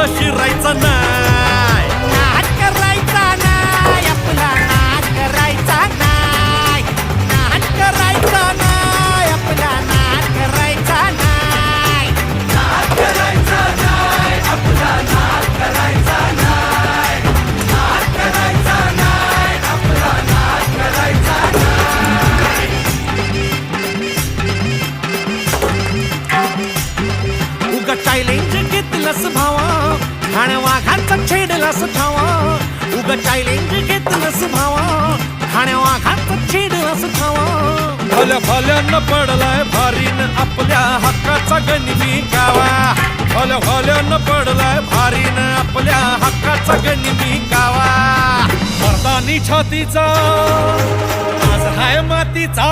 फक्त शिरायचा नाही. नाद करायचा नाही, आपला नाद करायचा नाही. नाद करायचा नाही, आपला नाद करायचा नाही. नाद करायचा नाही, आपला नाद करायचा नाही. नाद करायचा नाही, आपला नाद करायचा नाही. उगा चॅलेंज घेतलंस भावा, ठाण्या वाघाचा छेडलास ठावा. उगा चॅलेंज घेतलंस भावा, ठाण्या वाघाचा छेडलास ठावा. भल्या भल्यानं पडलाय भारीन आपल्या हक्काचा गनिमी गावा. भल्या भल्यानं पडलाय भारीन आपल्या हक्काचा गनिमी गावा. मर्दानी छातीचा आज हाय मातीचा.